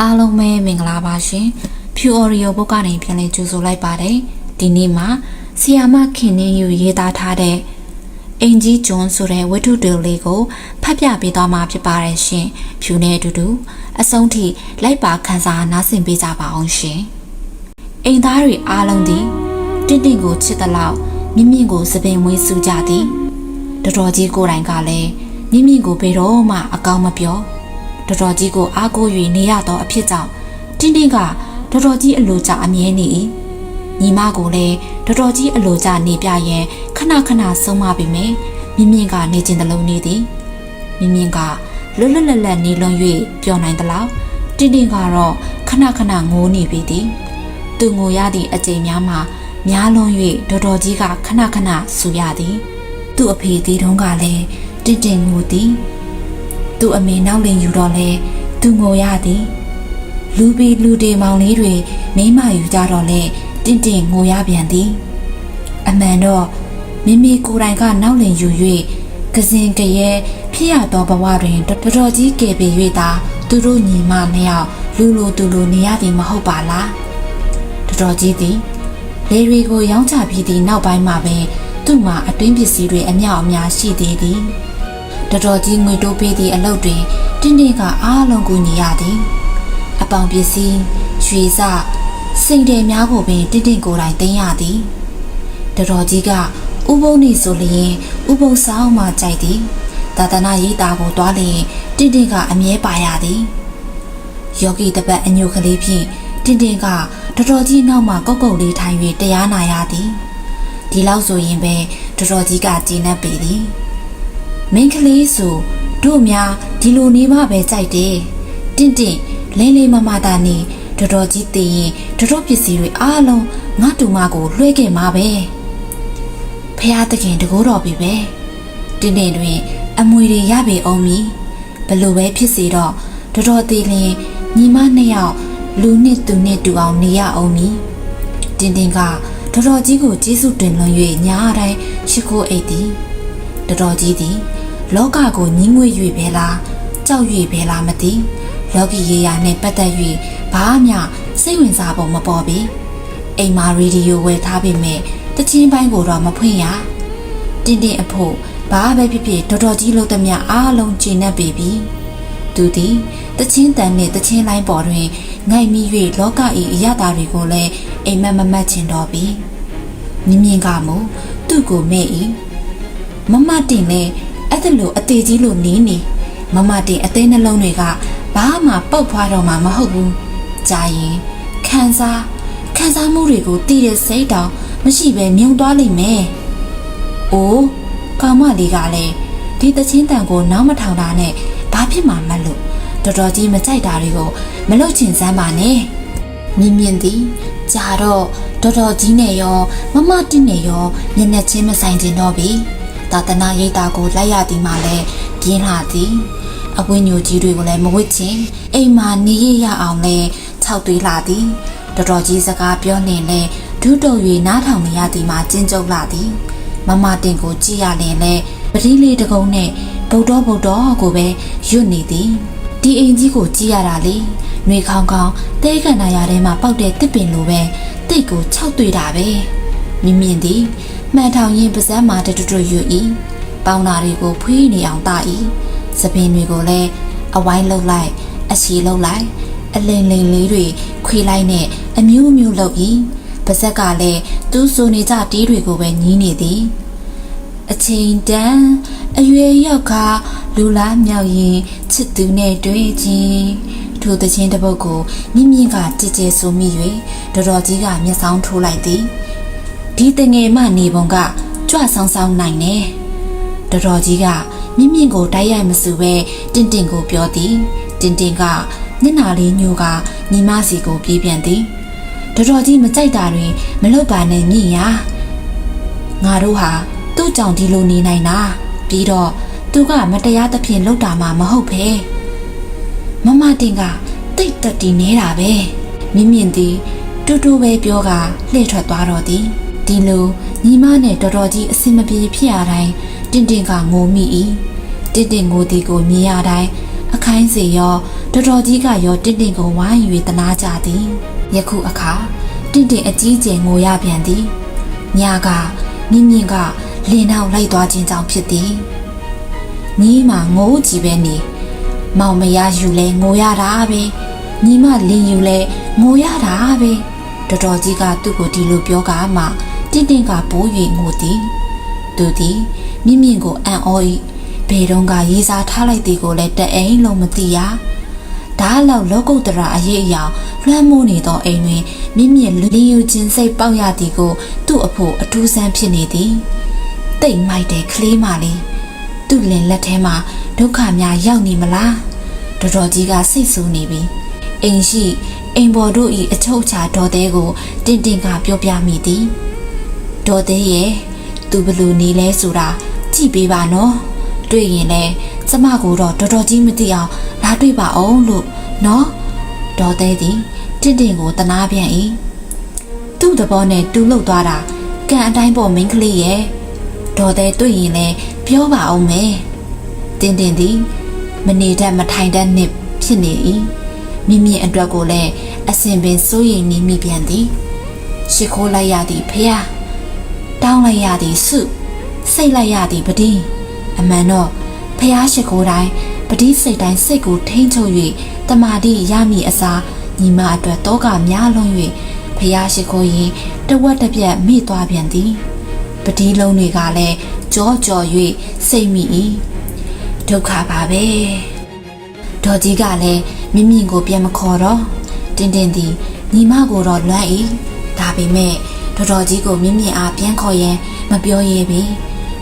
အားလုံးပဲမင်္ဂလာပါရှင်ဖြူအော်ရီယိုဘုတ်ကနေပြန်လည်ကြိုဆိုလိုက်ပါတယ်ဒီနေ့မှာဆီယာမခင်နှင်းယူရေးသားထားတဲ့အင်ကြီးကျွန်းဆိုတဲ့ဝတ္ထုတူလေးကိုဖတ်ပြပေးသွားမှာဖြစ်ပါတယ်ရှင်ဖြူနဲ့အတူတူအဆုံးထိလိုက်ပါခန်းစားနားဆင်ပေးကြပါအောင်ရှင်အိမ်သားတွေအားလုံးသည်တင့်တင့်ကိုချစ်သလောက်မြင့်မြင့်ကိုစပင်ဝေးစုကြသည်တော်တော်ကြီးကိုယ်တိုင်ကလည်းမြင့်မြင့်ကိုဘယ်တော့မှအကောင်းမပြောတော်တော်ကြီးကိုအားကိုး၍နေရသောအဖြစ်ကြောင့်တင်းတင်းကတော်တော်ကြီးအလိုကြအမြဲနေ၏ညီမကိုလည်းတော်တော်ကြီးအလိုကြနေပြရင်ခဏခဏဆုံးမပေမယ့်မြင့်မြင့်ကနေခြင်းတလုံးနေသည်မြင့်မြင့်ကလွတ်လွတ်လပ်လပ်နေလွန်၍ပြောနိုင်သလောက်တင်းတင်းကတော့ခဏခဏငိုးနေပြီသည်သူငိုရသည့်အကြိမ်များမှာများလွန်၍တော်တော်ကြီးကခဏခဏဆူရသည်သူ့အဖေဒီတုန်းကလည်းတင်းတင်းငိုသည်သူ့အမေနောက်လင်ယူတော့လဲသူငိုရသည်လူပီလူတေမောင်လေးတွေမိမယူကြတော့လဲတင့်တင့်ငိုရပြန်သည်အမှန်တော့မိမိကိုယ်တိုင်ကနောက်လင်ယူ၍ကစင်ကရဲဖြစ်ရသောဘဝတွင်တော်တော်ကြီးကယ်ပေ၍သာသူတို့ညီမနှစ်ယောက်လူလိုသူလိုနေရသည်မဟုတ်ပါလားတော်တော်ကြီးသည်လေတွေကိုရောင်းချပြီးသည့်နောက်ပိုင်းမှာပဲသူ့မှာအတွင်းပစ္စည်းတွေအမြောက်အများရှိသေးသည်တော်တော်ကြီးငွေတိုးပေးသည့်အလုပ်တွင်တင်းတင်းကအားလုံးကူညီရသည်အပေါင်ပစ္စည်းရွှေစစိန်တယ်များကိုပင်တင်းတင်းကိုယ်တိုင်သိမ်းရသည်တော်တော်ကြီးကဥပုံနေဆိုလျင်ဥပုံဆောင်မှကြိုက်သည်သာသနာရေးတာကိုတွားလျင်တင်းတင်းကအမြဲပါရသည်ယောဂီတပတ်အညိုကလေးဖြင့်တင်းတင်းကတော်တော်ကြီးနောက်မှကောက်ကောက်လေးထိုင်၍တရားနာရသည်ဒီလောက်ဆိုရင်ပဲတော်တော်ကြီးကကျဉ်းနှံ့ပေသည်မင်းကလေးဆိုတို့များဒီလိုနေမှပဲကြိုက်တယ်တင့်တင့်လဲလဲမမတာနေတော်တော်ကြီးသိရင်တော်တော်ပစ္စည်းတွေအားလုံးငါတူမကိုလွှဲခဲ့မှာပဲဖះသခင်တကိုးတော်ပြီပဲတင့်တင့်တွင်အမွေတွေရပေအောင်မီဘလို့ပဲဖြစ်စေတော့တော်တော်သေးလင်ညီမနှစ်ယောက်လူနှစ်သူနှစ်တူအောင်နေရအောင်မီတင့်တင့်ကတော်တော်ကြီးကိုကျေးဇူးတင်လွန်၍ညားတိုင်းရှိခိုးအိတ်သည်တော်တော်ကြီးသည်လောကကိုညှင်းငွေ့၍ပဲလားကြောက်၍ပဲလားမသိလောကီရေးရာနဲ့ပတ်သက်၍ဘာမှစိတ်ဝင်စားပုံမပေါ်ပြီအိမ်မှာရေဒီယိုဝယ်ထားပေမဲ့တချင်းပိုင်းကိုတော့မဖွင့်ရတင်းတင်းအဖို့ဘာပဲဖြစ်ဖြစ်တော်တော်ကြီးလို့သမျှအားလုံးကျဉ်နှံ့ပေပြီသူသည်တချင်းတန်နဲ့တချင်းလိုင်းပေါ်တွင်ငိုက်မိ၍လောက၏အရသာတွေကိုလည်းအိမ်မက်မမတ်ချင်တော့ပြီမြင်မြင်ကမူသူ့ကိုမဲ့၏မမတင်လဲအဲ့ဒါလိုအသေးကြီးလိုနေနေမမတင်အသေးနှလုံးတွေကဘာမှပုတ်ဖွားတော့မှမဟုတ်ဘူးကြာရင်ခံစားမှုတွေကိုတည်တဲ့စိတ်တောင်မရှိပဲမြုံသွားလိမ့်မယ်။အိုးကောင်မလေးကလည်းဒီတချင်းတန်ကိုနောက်မထောင်တာနဲ့ဘာဖြစ်မှမလို့တော်တော်ကြီးမကြိုက်တာတွေကိုမလုပ်ချင်စမ်းပါနဲ့။မြင်သည်ကြာတော့တော်တော်ကြီးနဲ့ရောမမတင်နဲ့ရောမျက်နှာချင်းမဆိုင်ကျင်တော့ပြီ။သာသနာရိပ်တာကိုလိုက်ရသည်မှလည်းပြင်းလာသည်အဝိညိုကြီးတွေကိုလည်းမဝစ်ချင်အိမ်မှာနေရအောင်လဲခြောက်သွေးလာသည်တော်တော်ကြီးစကားပြောနေလဲဒုတုပ်၍နားထောင်နေရသည်မှာကျဉ်ကျုပ်လာသည်မမတင်ကိုကြည့်ရရင်လဲပတိလေးတကုံးနဲ့ဗုဒ္ဓကိုပဲရွတ်နေသည်ဒီအိမ်ကြီးကိုကြည့်ရတာလေနှွေခေါင်းခေါင်းတဲခန္ဓာရထဲမှာပေါက်တဲ့တစ်ပင်လိုပဲတိတ်ကိုခြောက်သွေးတာပဲမြင်သည်မှန်ထောင်ရင်ပါဇက်မှာတတွရွတ်၏ပေါင်းတာတွေကိုဖွေးနေအောင်တာ၏စပင်တွေကိုလည်းအဝိုင်းလှုပ်လိုက်အရှည်လှုပ်လိုက်အလိမ်လိမ်လေးတွေခွေလိုက်နဲ့အမျိုးမျိုးလှုပ်၏ပါဇက်ကလည်းသူ့ဆိုနေကြတီးတွေကိုပဲညီးနေသည်အချိန်တန်အရွယ်ရောက်ခါလူလားမြောက်ရင်ချစ်သူနဲ့တွေ့ချင်းထိုသချင်းတစ်ပုဒ်ကိုမြင့်မြင့်ကကြည်ကြဲဆိုမိ၍တော်တော်ကြီးကမျက်စောင်းထိုးလိုက်သည်ဒီတငယ်မနေပုံကကြွဆောင်ဆောင်နိုင်နေတော်တော်ကြီးကမြင့်မြင့်ကိုတိုက်ရိုက်မစုပဲတင်တင်ကိုပြောသည်တင်တင်ကမျက်နှာလေးညိုကညီမစီကိုပြေးပြန်သည်တော်တော်ကြီးမကြိုက်တာတွေမလုပ်ပါနဲ့ညင်ရငါတို့ဟာသူ့ကြောင့်ဒီလိုနေနိုင်တာပြီးတော့သူကမတရားသဖြင့်လုပ်တာမှမဟုတ်ပဲမမတင်ကတိတ်တက်တီနေတာပဲမြင့်မြင့်သည်တူတူပဲပြောကလှည့်ထွက်သွားတော့သည်ဒီလိုညီမနဲ့တော်တော်ကြီးအဆင်မပြေဖြစ်ရတိုင်းတင်တင်ကငိုမိ၏တင်တင်ငိုသည်ကိုမြင်ရတိုင်းအခိုင်းစီရော တော်တော်ကြီးကရောတင့်တင့်ကိုဝိုင်း၍တနာကြသည်ယခုအခါတင့်တင့်အကြီးကျယ်ငိုရပြန်သည်ညကမြင့်မြင့်ကလင်းနောက်လိုက်သွားခြင်းကြောင့်ဖြစ်သည်ညီမငိုကြည့်ပဲနေမောင်မရယူလဲငိုရတာပဲညီမလင်းယူလဲငိုရတာပဲတော်တော်ကြီးကသူ့ကိုဒီလိုပြောကမှတင့်တင့်ကပိုး၍ငိုသည်သူသည်မြင့်မြင့်ကိုအံ့ဩ၏ဘယ်တော့ကရေးစားထားလိုက်သည်ကိုလည်းတအိမ်လုံးမသိရဒါလောက်လောကုတ္တရာအရေးအရာလွှမ်းမိုးနေသောအိမ်တွင်မြင့်မြင့်လင်းယူခြင်းစိတ်ပေါက်ရသည်ကိုသူ့အဖို့အထူးဆန်းဖြစ်နေသည်တိတ်မိုက်တဲ့ကလေးမလေးသူ့လင်လက်ထဲမှာဒုက္ခများရောက်နေမလားတော်တော်ကြီးကစိတ်ဆူနေပြီအိမ်ရှိအိမ်ပေါ်တို့၏အချုပ်အခြာဒေါ်သေးကိုတင့်တင့်ကပြောပြမိသည်ဒေါ်သေးရဲ့သူဘလူနေလဲဆိုတာကြည့်ပေးပါနော်တွေ့ရင်လဲကျမကိုတော့တော်တော်ကြီးမသိအောင်လာတွေ့ပါအောင်လို့နော်ဒေါ်သေးသည်တင့်တင့်ကိုတနာပြန်၏သူ့သဘောနဲ့တူလှုပ်သွားတာကံအတိုင်းပေါ်မိန်းကလေးရဲ့ဒေါ်သေးတွေ့ရင်လဲပြောပါအောင်မယ်တင့်တင့်သည်မနေတတ်မထိုင်တတ်နှစ်ဖြစ်နေ၏မိမိအတွက်ကိုလည်းအစဉ်ပင်စိုးရိမ်နေမိပြန်သည်ရှ िख ိုးလိုက်ရသည်ဖះတောင်းလိုက်ရသည်စုစိတ်လိုက်ရသည်ပတိအမှန်တော့ဖះရှ िख ိုးတိုင်းပတိစိတ်တိုင်းစိတ်ကိုထိန်းချုပ်၍တမာတိရမည်အစားညီမအတွက်တောကများလွန်၍ဖះရှ िख ိုးရင်တဝက်တစ်ပြက်မိသွားပြန်သည်ပတိလုံးတွေကလည်းကြောကြော်၍စိတ်မိ၏ဒုက္ခပါပဲဒေါ်ကြီးကလည်းမြင့်မြင့်ကိုပြန်မခေါ်တော့တင်းတင်းသည်ညီမကိုတော့လွမ်း၏ဒါပေမဲ့တော်တော်ကြီးကိုမြင့်မြင့်အားပြန်ခေါ်ရင်မပြောရဲပြီ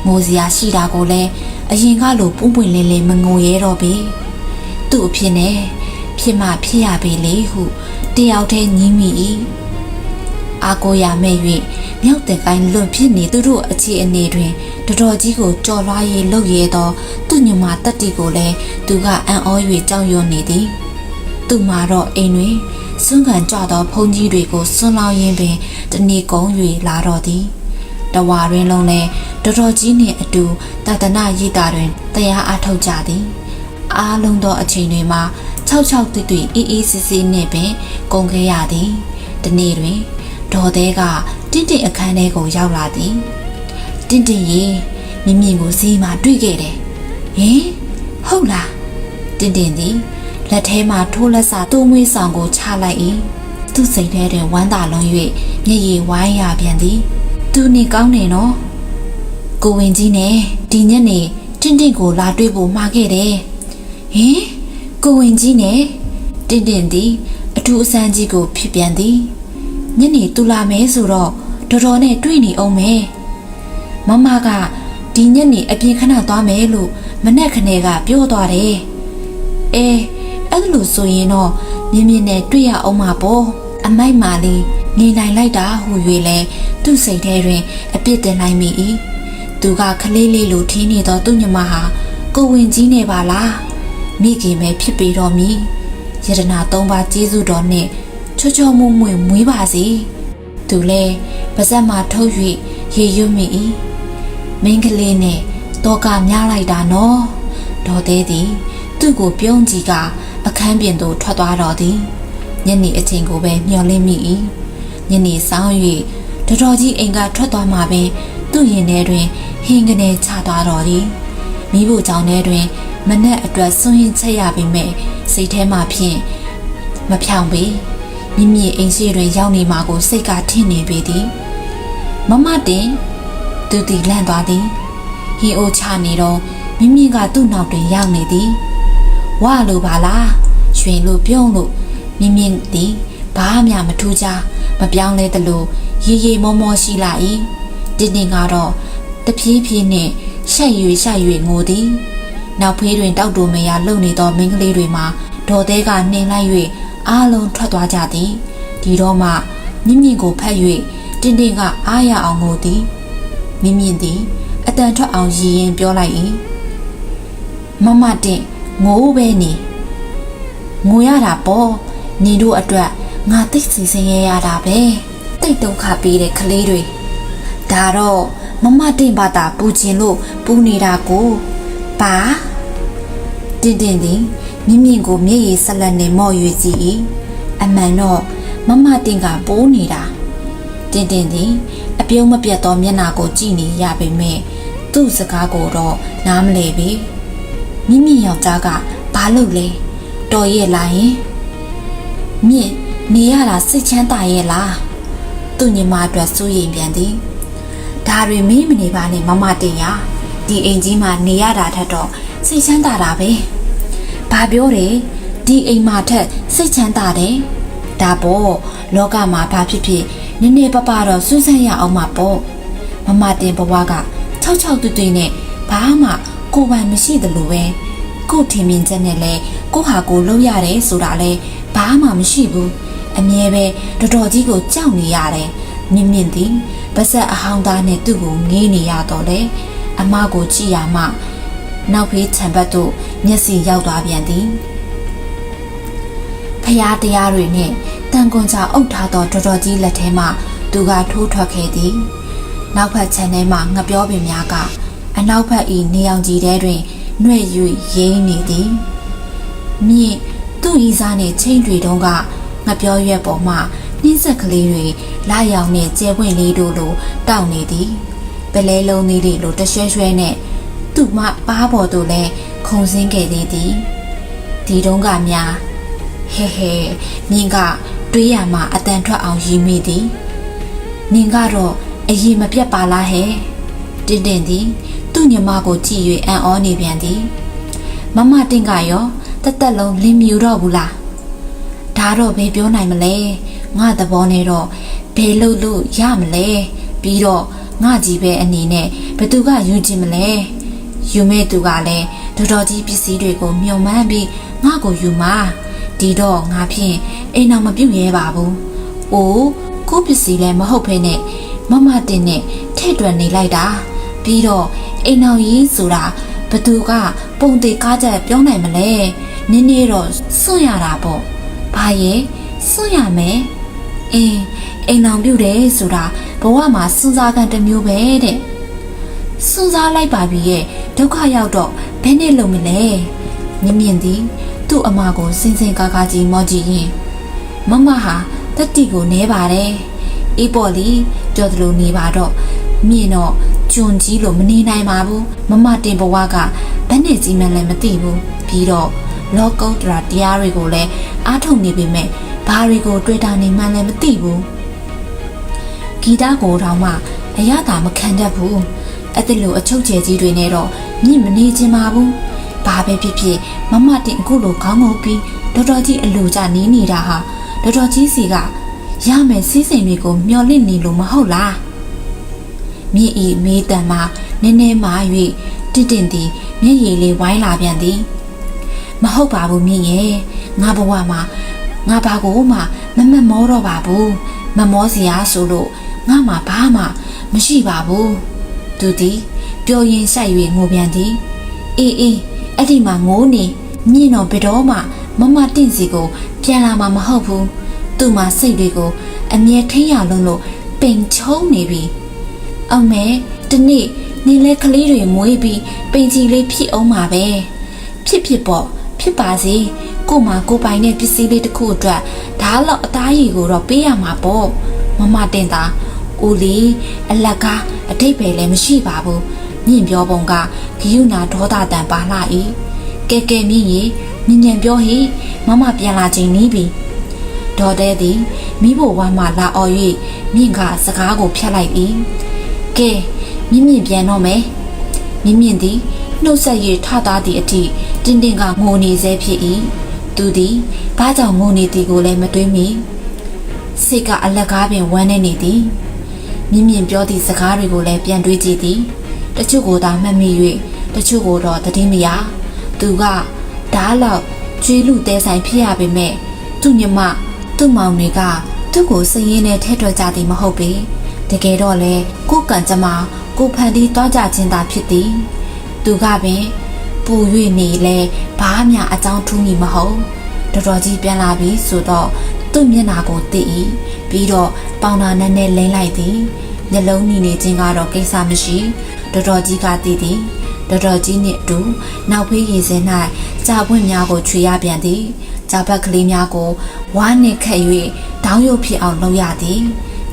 မိုးစရာရှိတာကိုလည်းအရင်ကလိုပွင့်ပွင့်လင်းလင်းမငိုရဲတော့ပြီသူ့အဖြစ်နဲ့ဖြစ်မှဖြစ်ရပေလေဟုတယောက်တည်းညင်းမိ၏အာကိုရမဲ့၍မြောက်တဲ့ကိုင်းလွန်ဖြစ်နေသူတို့အခြေအနေတွင်တော်တော်ကြီးကိုကြော်လွှားရေးလုပ်ရဲသောသူ့ညမတတ္တိကိုလည်းသူကအံ့ဩ၍ကြောက်ရွံ့နေသည်သူမှာတော့အိမ်တွင်စွန့်ခံကြသောဖုန်ကြီးတွေကိုစွန့်လောင်းရင်းပင်တနေ့ကုန်၍လာတော့သည်တဝါရင်းလုံးလည်းတော်တော်ကြီးနှင့်အတူတဒနာရိတာတွင်တရားအားထုတ်ကြသည်အားလုံးသောအချိန်တွေမှာ၆တိတိအေးအေးဆေးဆေးနှင့်ပင်ကုန်ခဲ့ရသည်ဒီနေ့တွင်ဒေါ်သေးကတင့်တင့်အခန်းထဲကိုရောက်လာသည်တင့်တင့်ရေမြင့်မြင့်ကိုဈေးမှာတွေ့ခဲ့တယ်ဟင်ဟုတ်လားတင့်တင့်သည်လက်ထဲမှာထိုးလက်စာတိုးမွေးဆောင်ကိုချလိုက်၏သူ့စိတ်ထဲတွင်ဝမ်းသာလွန်၍မျက်ရည်ဝိုင်းရပြန်သည်သူနေကောင်းနေနော်ကိုဝင်ကြီးနဲ့ဒီညနေတင့်တင့်ကိုလာတွေ့ဖို့မှာခဲ့တယ်ဟင်ကိုဝင်ကြီးနဲ့တင့်တင့်သည်အထူးအဆန်းကြီးကိုဖြစ်ပြန်သည်ညနေတူလာမဲဆိုတော့တော်တော်နဲ့တွေ့နေအောင်မယ်မမကဒီညနေအပြင်ခဏသွားမယ်လို့မနဲ့ခနဲ့ကပြောသွားတယ်အဲ့လိုဆိုရင်တော့မြင်းမြင်းနဲ့တွေ့ရအောင်မှာပေါ့အမိုက်မာလေးနေနိုင်လိုက်တာဟူ၍လဲသူ့စိတ်ထဲတွင်အပြစ်တင်လိုက်မိ၏သူကခလေးလေးလိုထင်းနေသောသူ့ညမဟာကိုဝင်ကြီးနေပါလားမိခင်ပဲဖြစ်ပေတော့မည်ယတနာ၃ပါးကျေးဇူးတော်နှင့်ချောချောမွမွမွေးပါစေသူလဲပါဇက်မှာထုတ်၍ရေရွတ်မိ၏မိန်းကလေးနဲ့တော့ကများလိုက်တာနော်ဒေါ်သေးသည်သူ့ကိုပြုံးကြည့်ကအခန်းပြင်သို့ထွက်သွားတော်သည်ညနေအချိန်ကိုပဲမျှော်လင့်မိ၏ညနေဆောင်၍တော်တော်ကြီးအိမ်ကထွက်သွားမှပင်သူ့ရင်ထဲတွင်ဟင်းကနေချသွားတော်သည်မိဖို့ကြောင့်ထဲတွင်မနက်အတွက်စွန့်ရင်ချက်ရပေမဲ့စိတ်ထဲမှဖြင့်မဖြောင်ပေမိမိအိမ်ရှိတွင်ရောက်နေမှာကိုစိတ်ကထင်နေပေသည်မမတင်သူတီလန့်သွားသည်ဟင်းအိုးချနေတော့မိမိကသူ့နောက်တွင်ရောက်နေသည်ဝါလိုပါလားရွှင်လို့ပြုံးလို့မိမိသည်ဘာမှမထူးခြားမပြောင်းလဲသလိုရေရေမောမောရှိလာ၏တင်းတင်းကတော့တဖြည်းဖြည်းနှင့်ရှက်၍ငိုသည်နောက်ဖေးတွင်တောက်တူမရလုံနေသောမိန်းကလေးတွေမှာဒေါ်သေးကနှင်လိုက်၍အားလုံးထွက်သွားကြသည်ဒီတော့မှမြင့်မြင့်ကိုဖက်၍တင်းတင်းကအားရအောင်ငိုသည်မြင့်မြင့်သည်အတန်ထွက်အောင်ရည်ရင်ပြောလိုက်၏မမတင်ငိုးပဲနေငိုရတာပေါ့နေတို့အတွက်ငါသိစီစင်ရတာပဲတိတ်ဒုက္ခပေးတဲ့ကလေးတွေဒါတော့မမတင်ပါတာပူချင်လို့ပူနေတာကိုပါတင်းတင်းသည် မြင့်မြင့်ကိုမျက်ရည်ဆက်လက်နေမော့၍ကြည့်၏အမှန်တော့မမတင်ကပိုးနေတာတင်တင်သည်အပြုံးမပြတ်သောမျက်နှာကိုကြည့်နေရပေမဲ့သူ့စကားကိုတော့နားမလည်ပြီမြင့်မြင့်ယောက်ျားကဘာလုပ်လဲတော်ရဲ့လားယင်မြင့်နေရတာစိတ်ချမ်းသာရဲ့လားသူ့ညီမအတွက်စိုးရိမ်ပြန်သည်ဒါတွေမေးမနေပါနဲ့မမတင်ရဒီအိမ်ကြီးမှာနေရတာထက်တော့စိတ်ချမ်းသာတာပဲဘာပြောတယ်ဒီအိမ်မှာထက်စိတ်ချမ်းသာတယ်ဒါပေါ့လောကမှာဘာဖြစ်ဖြစ်နည်းနည်းပပတော့စွန့်ဆက်ရအောင်မှာပေါ့မမတင်ဘဝက6တူတူနဲ့ဘာမှကိုယ်ပိုင်မရှိသလိုပဲကို့ထင်မြင်ချက်နဲ့လဲကိုဟာကိုလုပ်ရတယ်ဆိုတာလဲဘာမှမရှိဘူးအမြဲပဲတော်တော်ကြီးကိုကြောက်နေရတယ်မြင့်မြင့်သည်ပါဇက်အဟောင်းသားနဲ့သူ့ကိုငေးနေရတော့လေအမကိုကြည့်ရမှနောက်ဖေးခြံဘက်သို့မျက်စိရောက်သွားပြန်သည်ဖျားတရားတွေနဲ့တန်ကွန်ချအုပ်ထားသောတော်တော်ကြီးလက်ထဲမှသူကထိုးထွက်ခဲ့သည်နောက်ဖက်ခြံထဲမှငပြောပင်များကအနောက်ဖက်ဤနေအောင်ကြီးထဲတွင်နှွဲ့၍ရင်းနေသည်မြင့်သူ့ဤစားနှင့်ချင်းတွေတုံးကငပြောရွက်ပေါ်မှနှင်းဆက်ကလေးတွေလာရောင်နှင့်ကျဲပွင့်လေးတို့လိုတောက်နေသည်ပလဲလုံးသေးလေးလိုတရွှဲရွှဲနဲ့သူ့မပါးပေါ်သို့လည်းခုန်ဆင်းခဲ့သေးသည်ဒီတုံးကများဟဲမြင့်ကတွေးရမှအတန်ထွက်အောင်ရည်မိသည်နင်ကတော့အရင်မပြတ်ပါလားဟဲ့တင်တင်သည်သူ့ညီမကိုကြည့်၍အံ့ဩနေပြန်သည်မမတင်ကရောတက်လုံးလင်းမြူတော့ဘူးလားဒါတော့ဘယ်ပြောနိုင်မလဲငါသဘောနဲ့တော့ဘယ်လို့လို့ရမလဲပြီးတော့ငါကြီးပဲအနေနဲ့ဘသူကယူခြင်းမလဲယူမဲ့သူကလည်းတော်တော်ကြီးပစ္စည်းတွေကိုမြုံမှန်းပြီးငါကိုယူမှာဒီတော့ငါဖြင့်အိမ်အောင်မပြုတ်ရဲပါဘူး။အိုးကိုပစ္စည်းလည်းမဟုတ်ဖ ೇನೆ မမတင်နဲ့ထဲ့တွယ်နေလိုက်တာပြီးတော့အိမ်အောင်ကြီးဆိုတာဘသူကပုံသေးကားချက်ပြောနိုင်မလဲနင်းနေတော့စွန့်ရတာပေါ့ဘာရဲ့စွန့်ရမယ်အိမ်အောင်ပြုတ်တယ်ဆိုတာဘဝမှာစွန့်စားကံတစ်မျိုးပဲတဲ့စွန့်စားလိုက်ပါပြီရဲ့ဒုက္ခရောက်တော့ဘယ်နဲ့လုံမလဲမြင်မြင်သည်သူ့အမကိုစင်စင်ကာကာကြီးမော့ကြည့်ရင်မမဟာတတိကိုနဲပါတယ်အေးပေါ်လီကြော်သလိုနေပါတော့မြင်တော့ကျွန်းကြီးလို့မနေနိုင်ပါဘူးမမတင်ဘဝကဘယ်နဲ့ကြီးမှန်းလည်းမသိဘူးပြီးတော့လောကုတ္တရာတရားတွေကိုလည်းအားထုတ်နေပေမဲ့ဘာတွေကိုတွေ့တာနေမှန်းလည်းမသိဘူးဂီတကိုတောင်မှအရသာမခံတတ်ဘူးအဲ့ဒီလိုအချုပ်ကျဲကြီးတွေနဲ့တော့မြင့်မနေချင်ပါဘူးဘာပဲဖြစ်ဖြစ်မမတင်အခုလိုခေါင်းငုံပြီးတော်တော်ကြီးအလိုကြနေနေတာဟာတော်တော်ကြီးစီကရမယ်စီးစိမ်တွေကိုမျောလင့်နေလို့မဟုတ်လားမြင့်ဤမေးတန်မှာနည်းနည်းမှ၍တင့်သည်မျက်ရည်လေးဝိုင်းလာပြန်သည်မဟုတ်ပါဘူးမြင့်ရဲ့ငါဘဝမှာငါဘာကိုမှမမောတော့ပါဘူးမမောစရာဆိုလို့ငါမှဘာမှမရှိပါဘူးသူသည်ပြောရင်းဆိုင်၍ငိုပြန်သည်အေးအဲ့ဒီမှာငိုးနေမြင့်တော့ဘယ်တော့မှမတင့်စီကိုပြန်လာမှာမဟုတ်ဘူးသူ့မှာစိတ်တွေကိုအမြဲထိရလုံးလို့ပိန်ချုံနေပြီအမေတနေ့နေလဲကလေးတွေမွေးပြီးပိန်ကြီးလေးဖြစ်အောင်ပါပဲဖြစ်ပေါ့ဖြစ်ပါစေကိုမကိုပိုင်တဲ့ပစ္စည်းလေးတစ်ခုအတွက်ဒါလောက်အသားရည်ကိုတော့ပေးရမှာပေါ့မတင်တာဦးလီအလကားအတိတ်ပဲလည်းမရှိပါဘူးမြင့်ပြောပုံကဂယုနာဒေါသတန်ပါလာ၏ကဲမြင့်ရင်ညဉ့်ပြောဟိမပြန်လာခြင်းနီးပြီဒေါ်တဲ့သည်မိဖို့ဝမ်းမှလာအော်၍မြင့်ကစကားကိုဖြတ်လိုက်၏ကဲမြင့်ပြန်တော့မယ်မြင့်သည်နှုတ်ဆက်၍ထသားသည့်အထိတင်းကငိုနေစေဖြစ်၏သူသည်ဘာကြောင့်ငိုနေသည်ကိုလည်းမတွေးမိစိတ်ကအလက်ကားပင်ဝမ်းနေသည်မြင့်ပြောသည့်စကားတွေကိုလည်းပြန်တွေးကြည့်သည်တချို့ကိုသာမှတ်မိ၍တချို့ကိုတော့သတိမရသူကဓာတ်လောက်ကျွေးလူတဲဆိုင်ဖြစ်ရပေမဲ့သူ့ညီမသူ့မောင်တွေကသူ့ကိုစည်ရင်းနဲ့ထဲထွက်ကြသည်မဟုတ်ပေတကယ်တော့လေကိုကံကြမ္မာကိုဖန်တီးသွားကြခြင်းသာဖြစ်သည်သူကပင်ပူ၍နေလဲဘာမှအကြောင်းထူးမီမဟုတ်တော်တော်ကြီးပြန်လာပြီဆိုတော့သူ့မျက်နှာကိုသိ၏ပြီးတော့ပေါင်နာနဲ့လိမ့်လိုက်သည်မျက်လုံးနီနေခြင်းကတော့ကိစ္စမရှိတော်တော်ကြီးကသိသည် တော်တော်ကြီးနှင့်အတူနောက်ဖေးရည်စင်း၌ကြာပွင့်များကိုချွေရပြန်သည်ကြာဘက်ကလေးများကိုဝါးနှင့်ခတ်၍တောင်းရုပ်ဖြစ်အောင်လုပ်ရသည်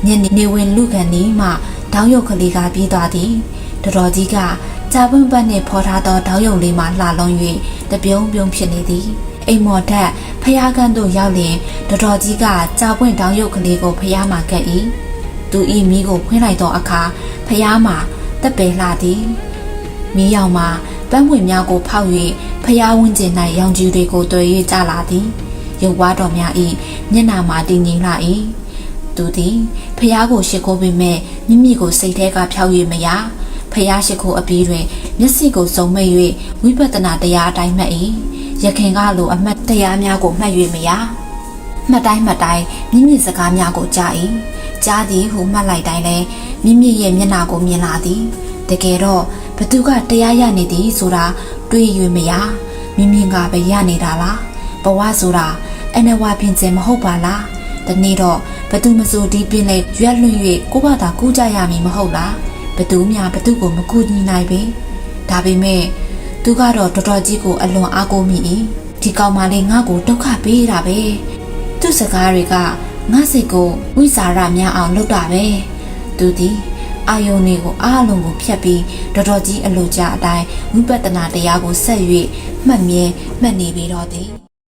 ညနေဝင်လူကန်နီးမှတောင်းရုပ်ကလေးကပြီးသွားသည်တော်တော်ကြီးကကြာပွင့်ပတ်နှင့်ဖော်ထားသောတောင်းရုပ်လေးမှလှလုံး၍တပြုံးပြုံးဖြစ်နေသည်အိမ်မော်ထက်ဖျားကန်းသို့ရောက်လျင်တော်တော်ကြီးကကြာပွင့်တောင်းရုပ်ကလေးကိုဖျားမှကပ်၏သူဤမိကိုဖွင့်လိုက်သောအခါဖျားမှတက်ပယ်လှသည်မီးရောင်မှာပန်းပွင့်များကိုဖောက်၍ဖျားဝန်းကျင်၌ရောင်ကြီးတွေကိုတွေ့၍ကြလာသည်ရုပ်ဝါးတော်များ၏မျက်နှာမှာတည်ငြိမ်လာ၏သူသည်ဖျားကိုရှ िख ိုးပေမဲ့မိမိကိုစိတ်ထဲကဖျောက်၍မရဖျားရှ िख ိုးအပြီးတွင်မျက်စိကိုစုံမိတ်၍ဝိပဿနာတရားအတိုင်းမှတ်၏ရခင်ကလိုအမှတ်တရားများကိုမှတ်၍မရမှတ်တိုင်းမိမိစကားများကိုကြား၏ကြားသည်ဟုမှတ်လိုက်တိုင်းလဲမိမိရဲ့မျက်နှာကိုမြင်လာသည်တကယ်တော့ဘသူကတရားရနေသည်ဆိုတာတွေး၍မရမိမိကပဲရနေတာလားဘဝဆိုတာအနဝပြင်စင်မဟုတ်ပါလားဒီနေ့တော့ဘသူမစိုးဒီပင်လေရွက်လွင့်၍ကိုဘာသာကူးကြရမည်မဟုတ်လားဘသူများဘသူကိုမကူညီနိုင်ပေဒါပေမဲ့သူကတော့တော်တော်ကြီးကိုအလွန်အားကိုးမိ၏ဒီကောင်မလေးငါ့ကိုဒုက္ခပေးတာပဲသူ့စကားတွေကငါစိတ်ကိုဝိဇာရများအောင်လုပ်တာပဲသူသည်အာယုန်တွေကိုအားလုံးကိုဖျက်ပြီးတော်တော်ကြီးအလိုကြအတိုင်းဝိပဿနာတရားကိုဆက်၍မှတ်မြဲမှတ်နေပြီးတော့သည်